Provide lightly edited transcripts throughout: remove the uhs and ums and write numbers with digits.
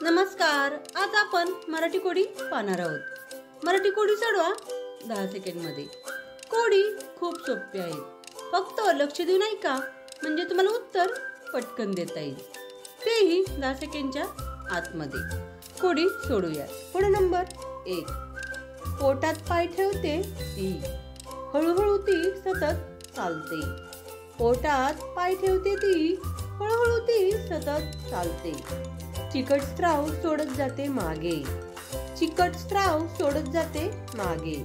नमस्कार. आज आपण मराठी कोडी पाहणार आहोत. मराठी कोडी सोडवा 10 सेकंड मध्ये. कोडी खूप सोपी आहे. फक्त लक्ष देऊन ऐका म्हणजे तुम्हाला उत्तर पटकन देता येईल. तेही 10 सेकंडच्या आतमध्ये. कोडी सोडूया. कोडी नंबर 1. पोटात पाय ठेवते ती, हळूहळू ती सतत चालते. पोटात पाय ठेवते ती, हळूहळू ती सतत चालते. चिकट स्त्राव सोडत जाते मागे, चिकट स्त्राव सोडत जाते मागे.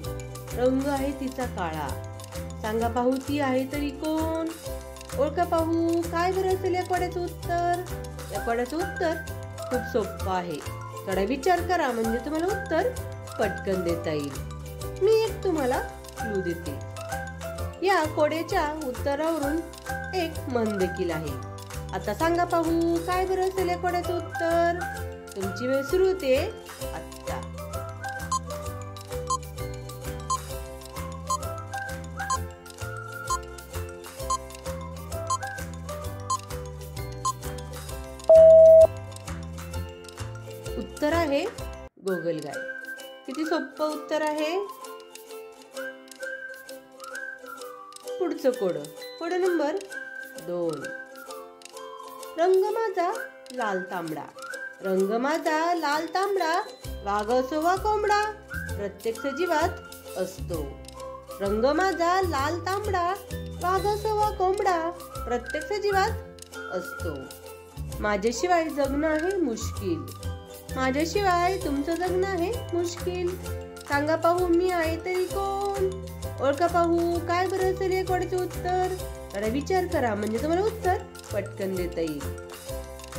रंग आहे तिचा काळा, सांगा पाहू ती आहे तरी कोण? ओळखा पाहू काय बरं असेल या कोड्याचं उत्तर? या कोड्याचं उत्तर खूप सोपं आहे. थोडा विचार करा म्हणजे तुम्हाला उत्तर पटकन देता येईल. मी एक तुम्हाला क्लू देते. या कोड्याच्या उत्तरावरून एक म्हण देखील आहे. आता सांगा पाहू काय बरं असेल या कोड्याचं उत्तर? तुमची वेळ सुरू होते आता. उत्तर आहे गोगलगाय. किती सोपं उत्तर आहे. पुढचं कोड नंबर 2. रंग माझा लाल तांबडा, रंग माझा लाल तांबडा, वाघ असो वा कोंबडा, प्रत्येक सजीवात असतो. रंग माझा लाल तांबडा, वाघ असो वा कोंबडा, प्रत्येक सजीवात असतो. माझ्याशिवाय जगणं आहे मुश्किल, माझ्याशिवाय तुमचं जगणं आहे मुश्किल. सांगा पाहू मी आहे तरी कोण? ओळखा पाहू काय बरं असेल या कोड्याचं उत्तर? थोडा विचार करा म्हणजे तुम्हाला उत्तर पटकन देता येईल.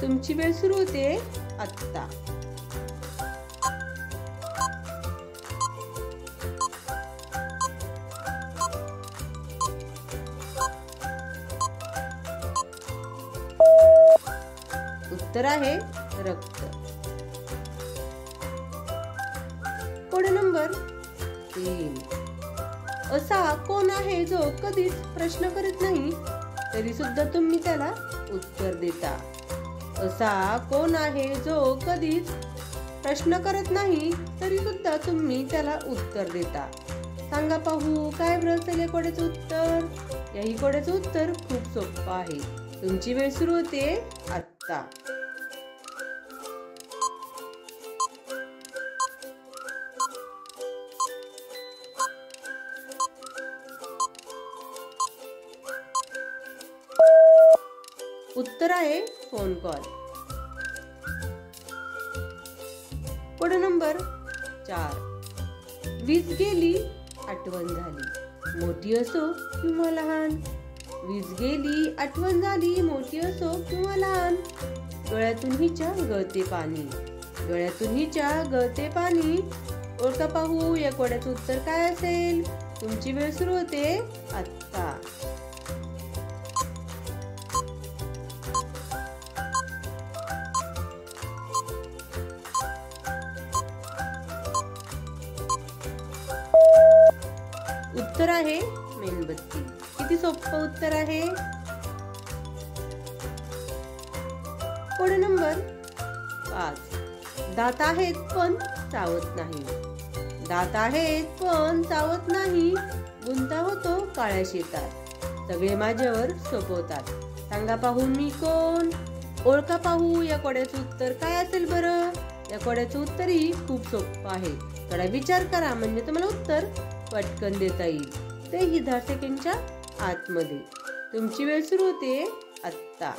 तुमची वेळ सुरू होते आता. उत्तर आहे रक्त. Code number 3. असा कोण आहे जो कधीच प्रश्न करत नाही तरी सुद्धा तुम्ही त्याला उत्तर देता? असा कोण आहे जो कधीच प्रश्न करत नाही तरी सुद्धा तुम्ही त्याला उत्तर देता? सांगा पाहू काय बरं असेल या कोड्याचं उत्तर? याही कोड्याचं उत्तर खूप सोपं आहे. तुमची वेळ सुरू होते आता. उत्तर आहे फोन कॉल. Code number 4. वीज गेली आठवण झाली, मोठी असो किंवा लहान. वीज गेली आठवण झाली, मोठी असो किंवा लहान. डोळ्यातून हिच्या गळते पाणी, डोळ्यातून हिच्या गळते पाणी. ओळखा पाहू या कोड्याचं उत्तर काय असेल? तुमची वेळ सुरू होते आता. उत्तर आहे मेणबत्ती. किती सोपं उत्तर आहे. Code number 5. दात आहेत पण चावत नाही, दात आहेत पण चावत नाही. गुंता होतो काळ्या शेतात, सगळे माझ्यावर सोपवतात. सांगा पाहू मी कोण? ओळखा पाहू या कोड्याचं उत्तर काय असेल बरं? या कोड्याचं उत्तरही खूप सोपं आहे. थोडा विचार करा म्हणजे तुम्हाला उत्तर पटकन देता येईल. तेही 10 सेकंडच्या आतमध्ये. तुमची वेळ सुरू होते आता.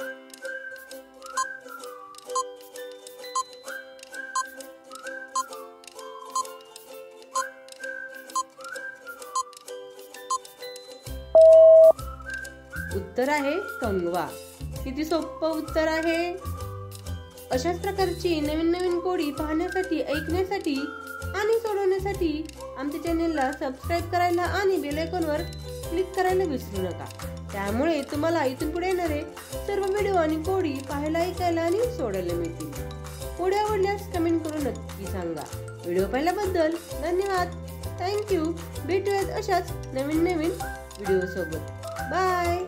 उत्तर आहे कंगवा. किती सोपं उत्तर आहे. अशाच प्रकारची नवीन नवीन कोडी पाहण्यासाठी, ऐकण्यासाठी आणि सोडवण्यासाठी आमच्या चॅनेलला सबस्क्राईब करायला आणि बेल आयकॉनवर क्लिक करायला विसरू नका. त्यामुळे तुम्हाला इथून पुढे येणारे सर्व व्हिडिओ आणि कोडी पाहायला, ऐकायला आणि सोडायला मिळतील. कोडी आवडल्यास कमेंट करून नक्की सांगा. व्हिडिओ पाहिल्याबद्दल धन्यवाद. थँक्यू. भेटूयात अशाच नवीन नवीन व्हिडिओ सोबत. बाय.